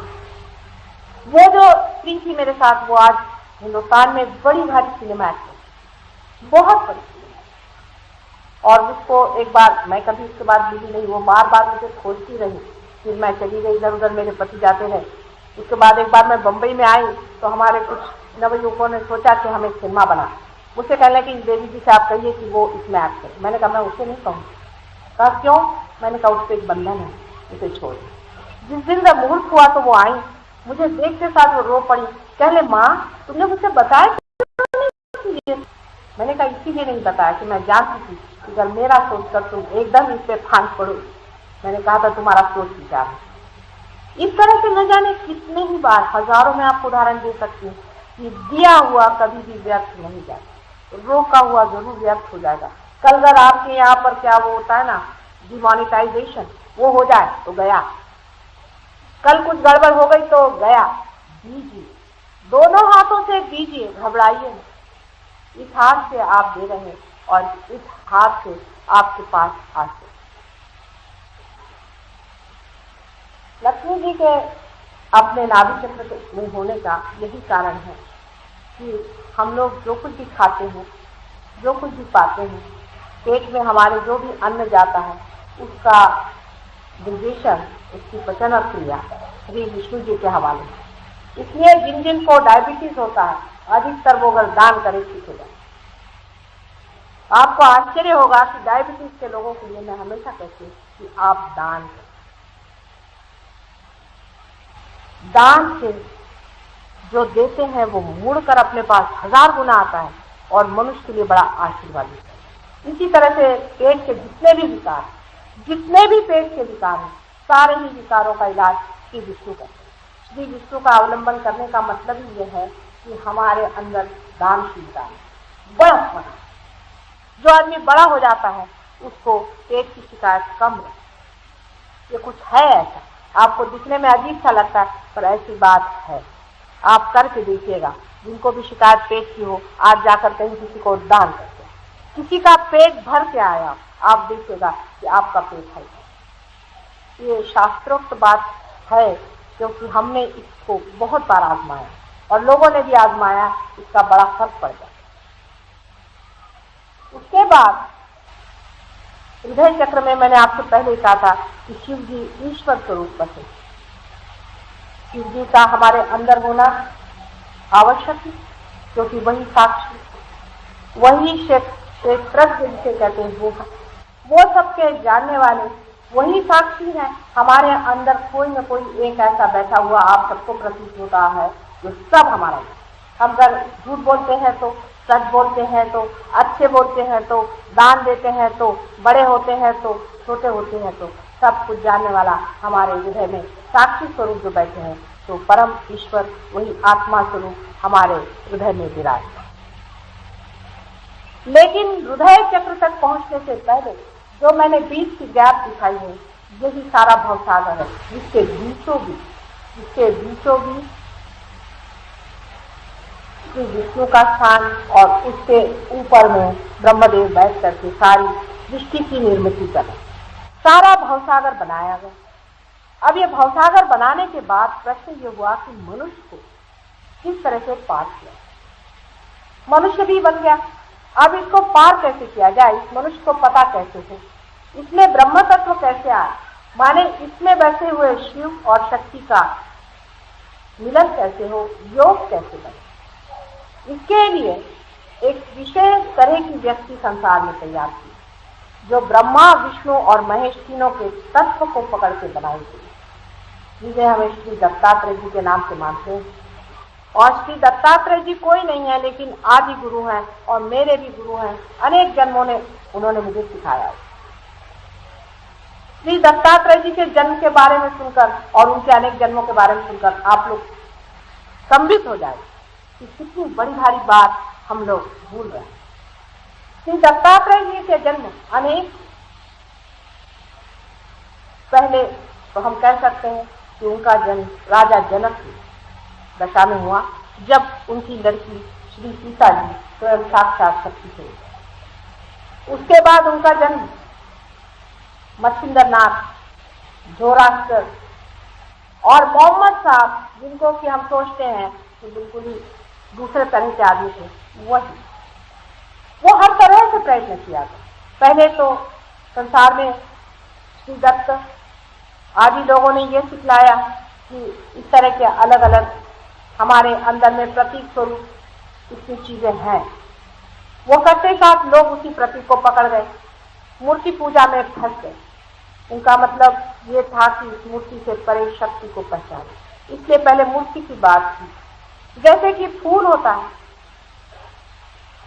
S2: वो जो स्त्री थी मेरे साथ, वो आज हिंदुस्तान में बड़ी भारी सिनेमा एक्ट्रेस, बहुत बड़ी सिनेमा। और उसको एक बार, मैं कभी उसके बाद मिली नहीं, वो बार बार मुझे खोजती रही। फिर मैं चली गई इधर उधर, मेरे पति जाते रहे। उसके बाद एक बार मैं बम्बई में आई तो हमारे कुछ नवयुवकों ने सोचा कि हम एक सिनेमा बना। मुझसे कहने कि देवी जी से आप कहिए कि वो इसमें एक्ट करे। मैंने कहा मैं उसे नहीं कहूँ। कहा क्यों? मैंने कहा उस पर एक बंधन है, उसे छोड़। जिस दिन का मुहूर्त हुआ तो वो आई, मुझे देखते साथ वो रो पड़ी, कहले माँ तुमने मुझसे बताया नहीं? मैंने कहा इसीलिए नहीं बताया कि मैं जानती थी कि अगर मेरा सोचकर तुम एकदम इस पे फांस पड़ो। मैंने कहा था तुम्हारा सोच विचार है। इस तरह से न जाने कितने ही बार, हजारों में आपको उदाहरण दे सकती हूँ कि दिया हुआ कभी भी व्यर्थ नहीं जाता, रोका हुआ जरूर व्यर्थ हो जाएगा। कल अगर आपके यहाँ पर क्या वो होता है ना, डिमोनेटाइजेशन, वो हो जाए तो गया। कल कुछ गड़बड़ हो गई तो गया। दीजिए, दोनों हाथों से दीजिए, घबराइए नहीं। इस हाथ से आप दे रहे हैं और इस हाथ से आपके पास आते। लक्ष्मी जी के अपने नाभि चक्र में होने का यही कारण है कि हम लोग जो कुछ भी खाते हैं, जो कुछ भी पाते हैं, पेट में हमारे जो भी अन्न जाता है उसका डिजेशन, उसकी पचन और क्रिया श्री विष्णु जी के हवाले है। इसलिए जिन जिन को डायबिटीज होता है, अधिकतर वो अगर दान करे ठीक हो जाए। आपको आश्चर्य होगा कि डायबिटीज के लोगों के लिए मैं हमेशा कहती हूँ कि आप दान करें। दान से जो देते हैं वो मुड़कर अपने पास 1000 गुना आता है और मनुष्य के लिए बड़ा आशीर्वाद है। इसी तरह से पेट के जितने भी विकार, जितने भी पेट के विकार हैं, सारे ही विकारों का इलाज श्री विष्णु करते हैं। श्री विष्णु का अवलंबन करने का मतलब ही यह है कि हमारे अंदर दानशीलता है, बड़ा होना। जो आदमी बड़ा हो जाता है उसको पेट की शिकायत कम रहती। ये कुछ है ऐसा, आपको दिखने में अजीब सा लगता है पर ऐसी बात है। आप करके देखिएगा, जिनको भी शिकायत पेट की हो, आज जाकर कहीं किसी को दान करते, किसी का पेट भर के आया, आप देखिएगा कि आपका पेट है। ये शास्त्रोक्त बात है, क्योंकि हमने इसको बहुत बार आजमाया और लोगों ने भी आजमाया, इसका बड़ा फर्क पड़ गया। उसके बाद हृदय चक्र में मैंने आपसे पहले कहा था कि शिव जी ईश्वर स्वरूप बसे। शिव जी का हमारे अंदर होना आवश्यक है, क्योंकि वही साक्षी, वही क्षेत्रज्ञ जिसे कहते हैं, वो सबके जानने वाले, वही साक्षी है। हमारे अंदर कोई न कोई एक ऐसा बैठा हुआ आप सबको प्रतीत होता है जो सब हमारा है। हम अगर झूठ बोलते हैं तो, सच बोलते हैं तो, अच्छे बोलते हैं तो, दान देते हैं तो, बड़े होते हैं तो, छोटे होते हैं तो, सब कुछ जानने वाला हमारे हृदय में साक्षी स्वरूप जो बैठे हैं, तो परम ईश्वर वही आत्मा स्वरूप हमारे हृदय में विराजमान। लेकिन हृदय चक्र तक पहुंचने से पहले जो मैंने बीच की गैप दिखाई है, यही सारा भवसागर है, जिसके बीचों बीच श्री विष्णु का स्थान और उसके ऊपर में ब्रह्मदेव बैठ करके सारी सृष्टि की निर्मित कर सारा भवसागर बनाया गया। अब ये भवसागर बनाने के बाद प्रश्न ये हुआ कि मनुष्य को किस तरह से पार किया। मनुष्य भी बन गया, अब इसको पार कैसे किया जाए, इस मनुष्य को पता कैसे हो, इसमें ब्रह्म तत्व कैसे आए, माने इसमें बैठे हुए शिव और शक्ति का मिलन कैसे हो, योग कैसे बने। इसके लिए एक विशेष तरह की व्यक्ति संसार में तैयार की, जो ब्रह्मा विष्णु और महेश तीनों के तत्व को पकड़ के बनाई गई, जिसे हमें श्री दत्तात्रेय जी के नाम से मानते हैं। और श्री दत्तात्रेय जी कोई नहीं है, लेकिन आदि गुरु हैं और मेरे भी गुरु हैं। अनेक जन्मों ने उन्होंने मुझे सिखाया। श्री दत्तात्रेय जी के जन्म के बारे में सुनकर और उनके अनेक जन्मों के बारे में सुनकर आप लोग संबित हो जाए कि कितनी बड़ी भारी बात हम लोग भूल रहे हैं। श्री दत्तात्रेय जी के जन्म अनेक पहले तो हम कह सकते हैं कि उनका जन्म राजा जनक की दशा में हुआ, जब उनकी लड़की श्री सीता जी स्वयं साक्षात शक्ति थे। उसके बाद उनका जन्म मच्छिंद्रनाथ, जोरास्टर और मोहम्मद साहब, जिनको कि हम सोचते हैं कि बिल्कुल ही दूसरे तरह के आदमी थे, वो हर तरह से प्रयत्न किया था। पहले तो संसार में श्री दत्त आदि लोगों ने ये सिखलाया कि इस तरह के अलग अलग हमारे अंदर में प्रतीक स्वरूप इतनी चीजें हैं। वो करते साथ लोग उसी प्रतीक को पकड़ गए, मूर्ति पूजा में फंस गए। उनका मतलब ये था कि इस मूर्ति से परे शक्ति को पहचाने, इसलिए पहले मूर्ति की बात की। जैसे कि फूल होता है,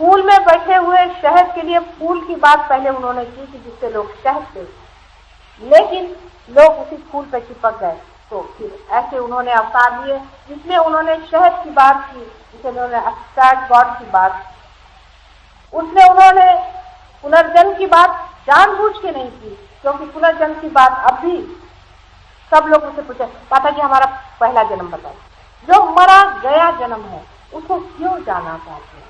S2: फूल में बैठे हुए शहद के लिए फूल की बात पहले उन्होंने की कि जिससे लोग शहद से, लेकिन लोग उसी फूल पर चिपक गए। तो फिर ऐसे उन्होंने अवतार लिए जिसमें उन्होंने शहद की बात की, जिसमें उन्होंने अब्स्ट्रैक्ट गॉड की बात, उसमें उन्होंने पुनर्जन्म की बात जानबूझ के नहीं की, क्योंकि पुनर्जन्म की बात अब भी सब लोग उसे पूछे, पापा जी हमारा पहला जन्म बताओ। जो मरा गया जन्म है उसको क्यों जाना चाहते हैं?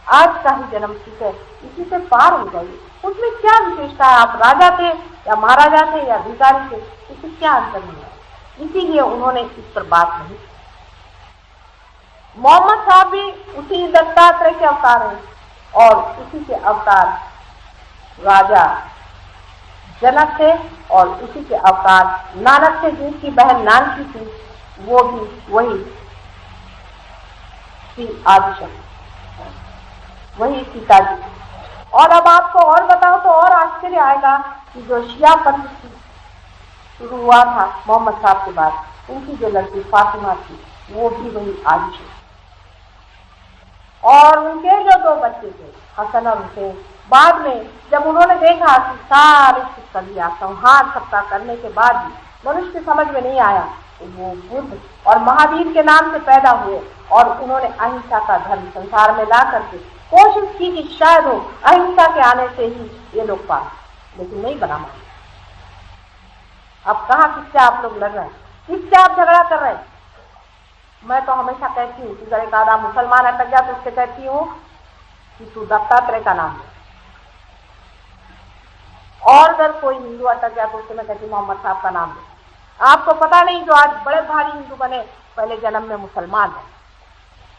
S2: आज का ही जन्म ठीक है, इसी से पार हो जाइए। उसमें क्या विशेषता है? आप राजा थे या महाराजा थे या भिखारी थे, इससे क्या अंतर नहीं है। इसीलिए उन्होंने इस पर बात नहीं। मोहम्मद साहब भी उसी दत्तात्रेय के अवतार हैं और उसी के अवतार राजा जनक थे और उसी के अवतार नानक थे, जिनकी बहन नानकी थी, वो भी वही श्री आदिशक्ति, वही सीता जी। और अब आपको और बताओ तो और आश्चर्य आएगा कि जो शिया पंथ शुरू हुआ था मोहम्मद साहब के बाद, उनकी जो लड़की फातिमा थी वो भी वही आदिशक्ति। और उनके जो दो बच्चे थे हसन और हुसैन, बाद में जब उन्होंने देखा कि सारे सदिया संहार सबका करने के बाद भी मनुष्य की समझ में नहीं आया, तो वो बुद्ध और महावीर के नाम से पैदा हुए और उन्होंने अहिंसा का धर्म संसार में ला करके कोशिश की कि शायद हो अहिंसा के आने से ही ये लोग पाए, लेकिन नहीं बना माना। अब कहाँ किससे आप लोग लड़ रहे हैं, किससे आप झगड़ा कर रहे हैं? मैं तो हमेशा कहती हूँ कि अगर एक आधा मुसलमान अटक गया तो उससे कहती हूँ कि तू दत्तात्रेय का नाम ले, और अगर कोई हिंदू अटक गया तो उससे मैं कहती हूँ मोहम्मद साहब का नाम ले। आपको पता नहीं जो आज बड़े भारी हिंदू बने पहले जन्म में मुसलमान है।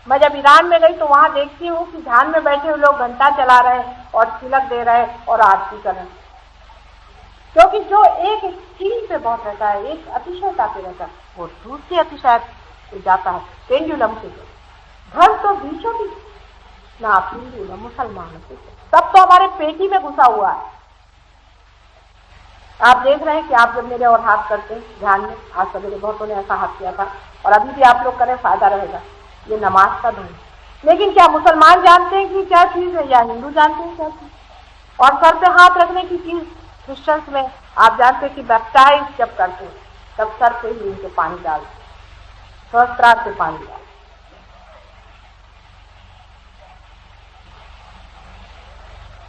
S2: मैं जब ईरान में गई तो वहां देखती हूँ कि ध्यान में बैठे हुए लोग घंटा चला रहे हैं और तिलक दे रहे हैं और आरती कर रहे हैं, क्योंकि जो एक स्थिर पे बहुत रहता है, एक अतिशयता पे रहता है, वो दूसरी अतिशय पे जाता है, पेंडुलम से। धर्म तो बीचों बीच, ना आप हिंदू ना मुसलमान, सब तो हमारे पेटी में घुसा हुआ है। आप देख रहे हैं कि आप जब मेरे और हाथ करते हैं ध्यान में, आज सवेरे बहुतों ने ऐसा हाथ किया था और अभी भी आप लोग करें, फायदा रहेगा। ये नमाज का धर्म। लेकिन क्या मुसलमान जानते हैं कि क्या चीज है, या हिंदू जानते हैं क्या चीज? और सर पे हाथ रखने की चीज क्रिश्चियंस में आप जानते हैं कि बैप्टाइज जब करते हैं तब सर पे ही उनके पानी डालते, सहस्त्रार्थ से पानी डालते।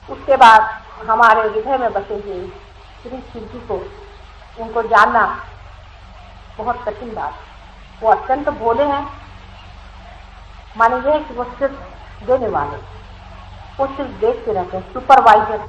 S2: उसके बाद हमारे हृदय में बसे हुए श्री शिव जी को, उनको जानना बहुत कठिन बात। वो अत्यंत भोले हैं, माने ये है कि वो सिर्फ देने वाले, वो सिर्फ देखते रहते हैं, सुपरवाइजर,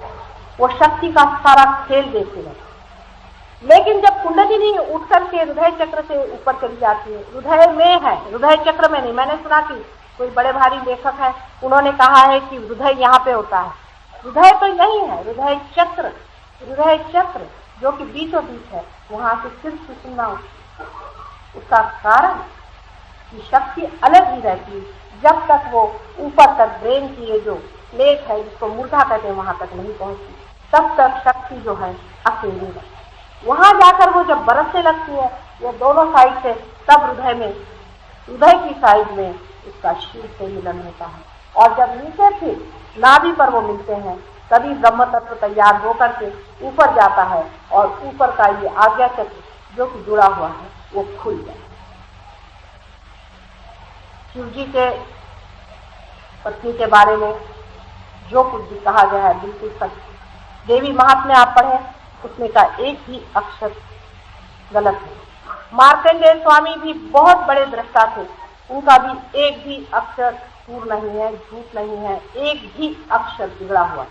S2: वो शक्ति का सारा खेल देखते रहते हैं। लेकिन जब कुंडलिनी उठ करके हृदय चक्र से ऊपर चली जाती है, हृदय में है, हृदय चक्र में नहीं। मैंने सुना कि कोई बड़े भारी लेखक है, उन्होंने कहा है कि हृदय यहाँ पे होता है। हृदय तो यही है, हृदय चक्र, हृदय चक्र जो कि बीचों बीच है, वहां से सिर्फ सुनना। उसका कारण की शक्ति अलग ही रहती है, जब तक वो ऊपर तक ब्रेन की ये जो प्लेट है जिसको मूर्धा कहते हैं वहां तक नहीं पहुंचती, तब तक शक्ति जो है अकेली है। वहां जाकर वो जब बरसने लगती है ये दोनों साइड से, तब हृदय में, हृदय की साइड में उसका शिव से मिलन होता है। और जब नीचे फिर नाभि पर वो मिलते हैं, तभी ब्रह्म तत्व तैयार होकर के ऊपर जाता है और ऊपर का ये आज्ञा चक्र जो कि जुड़ा हुआ है वो खुल जाए। शिव जी के पत्नी के बारे में जो कुछ भी कहा गया है बिल्कुल सच। देवी महात्म्य आप पढ़े, उसमें का एक भी अक्षर गलत है। मार्कंडेय स्वामी भी बहुत बड़े दृष्टा थे, उनका भी एक भी अक्षर पूर्ण नहीं है, झूठ नहीं है, एक भी अक्षर बिगड़ा हुआ।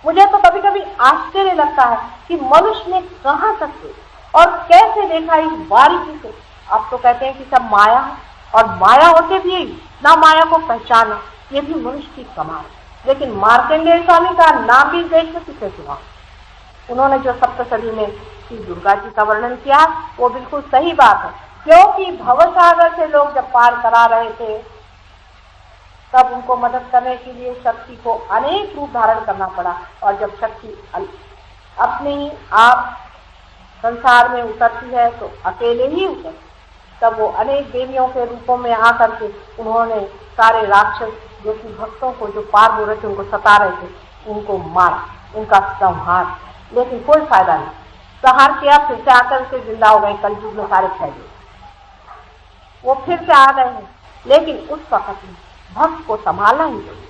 S2: मुझे तो कभी कभी आश्चर्य लगता है कि मनुष्य ने कहां तक से और कैसे देखा इस बारीकी से। आप तो कहते हैं कि सब माया है, और माया होते भी ना माया को पहचाना, ये भी मनुष्य की कमाल। लेकिन मार्कंडेय स्वामी का नाम भी देश में किसे सुना। उन्होंने जो सप्तशती में श्री दुर्गा जी का वर्णन किया वो बिल्कुल सही बात है, क्योंकि भवसागर से लोग जब पार करा रहे थे तब उनको मदद करने के लिए शक्ति को अनेक रूप धारण करना पड़ा। और जब शक्ति अपने ही आप संसार में उतरती है तो अकेले ही उतर, तब वो अनेक देवियों के रूपों में आकर के उन्होंने सारे राक्षस जो कि भक्तों को जो पार हो रहे थे, उनको सता रहे थे, उनको मारा, उनका संहार। लेकिन कोई फायदा नहीं, संहार किया, फिर से आकर के जिंदा हो गए, कलयुग में सारे फैले, वो फिर से आ गए हैं। लेकिन उस वक्त में भक्त को संभालना ही चाहिए।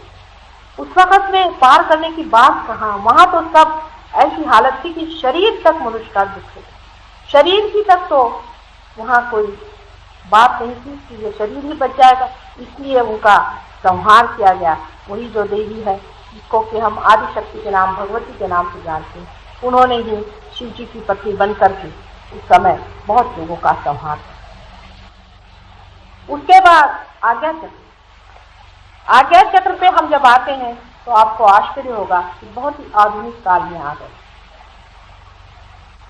S2: उस वक्त में पार करने की बात कहाँ, वहां तो सब ऐसी हालत थी कि शरीर तक मनुष्य का दुख है, शरीर की तक तो वहां कोई बात नहीं थी कि ये शरीर ही बच जाएगा, इसलिए उनका संहार किया गया। वही जो देवी है जिसको कि हम आदि शक्ति के नाम, भगवती के नाम से जानते हैं, उन्होंने ही शिव जी की पत्नी बन करके उस समय बहुत लोगों का संहार। उसके बाद आज्ञा चक्र, आज्ञा चक्र पे हम जब आते हैं तो आपको आश्चर्य होगा कि बहुत ही आधुनिक काल में आ गए।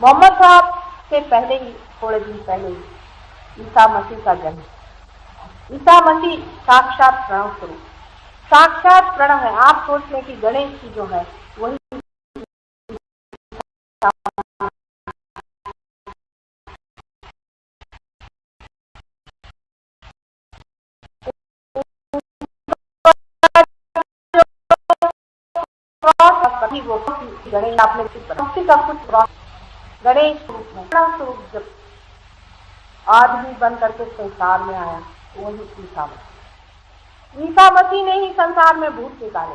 S2: मोहम्मद साहब से पहले ही, थोड़े दिन पहले ही ईसा मसीह का जन्म। ईसा मसीह साक्षात प्रणव स्वरूप, साक्षात प्रणव है। आप सोच लें कि गणेश जी जो है वही वो गणेश आपने का कुछ गणेश स्वरूप जब आदमी बन करके संसार में आया वही ईसा मसीह। ईसा मसीह ने ही संसार में भूत निकाले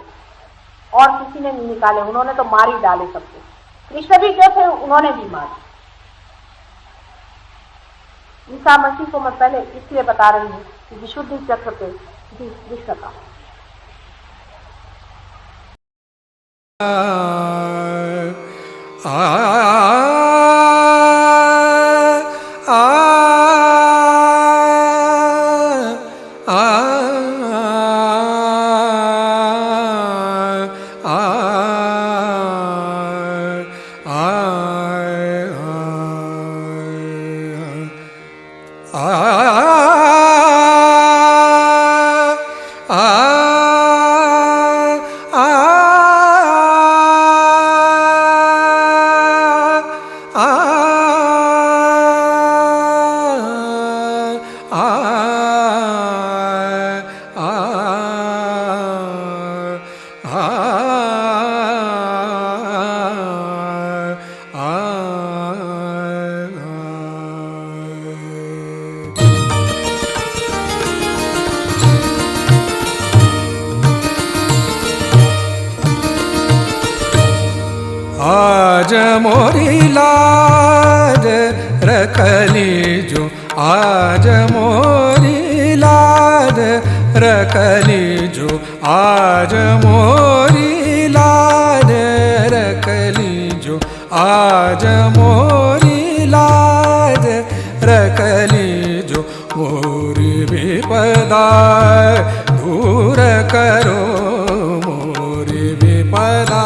S2: और किसी ने नहीं निकाले, उन्होंने तो मार ही डाले सबको। कृष्ण भी जो थे उन्होंने भी मारे। ईसा मसीह को मैं पहले इसलिए बता रही हूँ कि विशुद्धि चक्र पे कृष्ण का
S3: आज मोरी लाज रखली जो, आज मोरी लाज रखली जो, आज मोरी लाज रखली जो, आज मोरी लाज रखली जो। मोरी विपदा दूर करो, मोरी विपदा,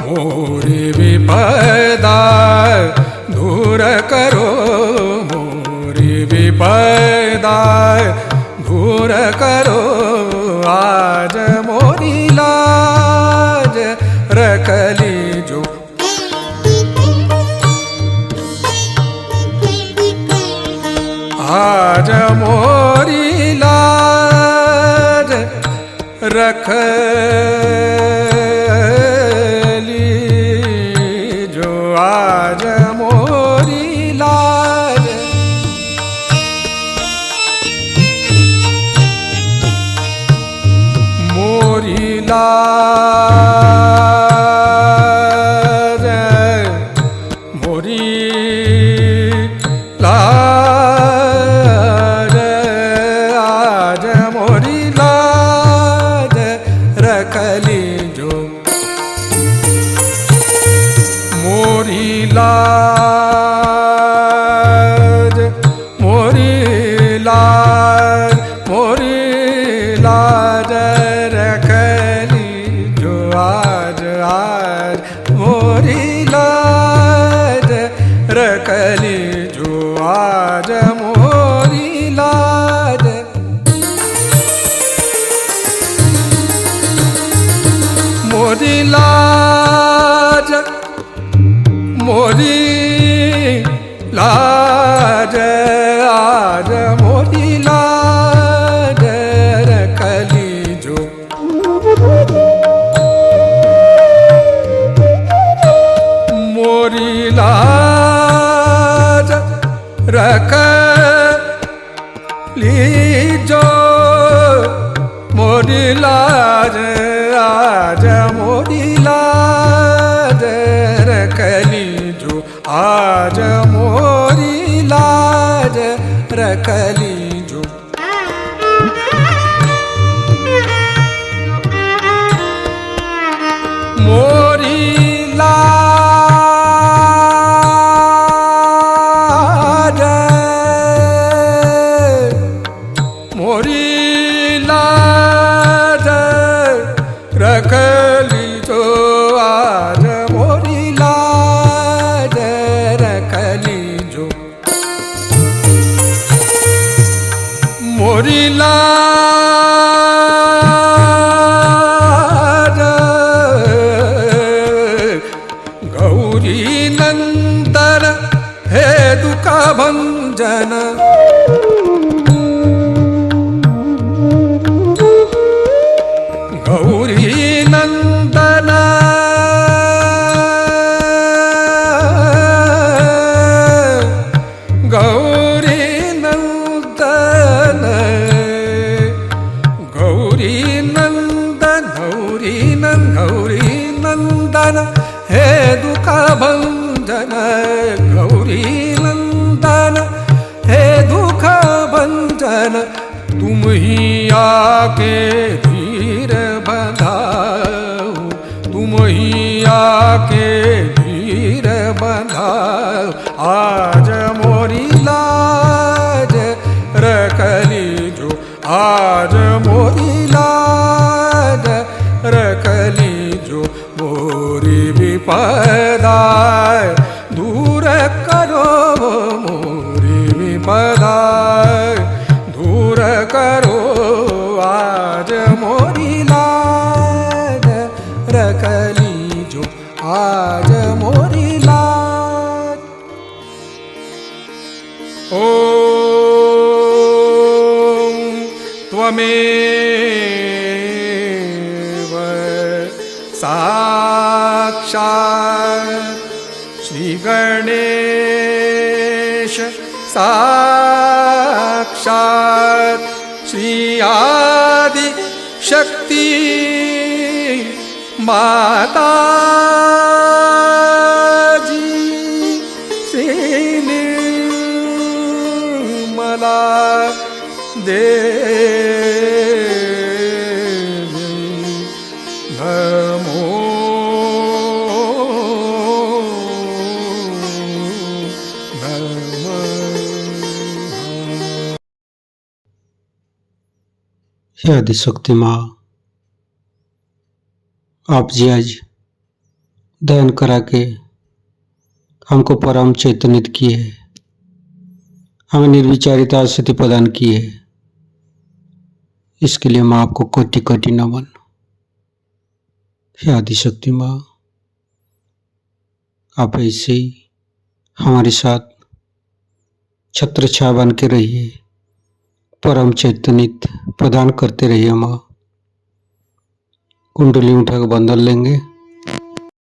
S3: मोरी विपदा दूर करो, मोरी विपदा दूर करो। आज मोरी लाज रखली जो, आज मोरी लाज रखली जो, आज मोरी लाज। मोरी लाज, मोरी लाज, आज मोरी लाज रखली जो। मोरी लाज, मोरी लाज, मोरी लाज रखली जो, आज आज मोरी लाज रखली जो, आज मोरी लाज। मोरी लाज, मोरी लाज, आज मोरी लाज रखली जो। मोरी लाज रखली जो, मोरी लाज, आज मोरी लाज रखली जो, आज मोरी लाज रखली जो। मोरी लाज, मोरी लाज रखली जो, आज मोरी लाज रखली जो। मोरी लाज, गौरी नंदन हे दुख भंजन, गौरी नंदन, गौरी नंदन, गौरी नंदन, गौरी नंदन, गौरी नंदन हे दुख भंजन, गौरी नंदन हे दुख भंजन। तुम ही आके धीर बंधाओ, तुम ही आके धीर बंधाओ। आज मोरी लाज रखली जो, आज मोरी लाज रखली जो। मोरी विपदा दूर करो, मोरी विपदा दूर करो। आज मोरी लाज रखली जो, आज मोरी लाज। ओम त्वमेव साक्षात् श्री गणेश, साक्षात् श्री आदि शक्ति माता जी श्री निर्मला देवी नमो नमः।
S1: हे आदिशक्ति माँ, आप जी आज दयन करा के हमको परम चैतन्यित किए, हमें निर्विचारिता स्थिति प्रदान की है। इसके लिए माँ आपको कोटि कोटि नमन। हे आदिशक्ति माँ, आप ऐसे ही हमारे साथ छत्र छाया बन के रहिए, परम चैतन्यित प्रदान करते रहिए। माँ कुंडली उठा के बंधन लेंगे।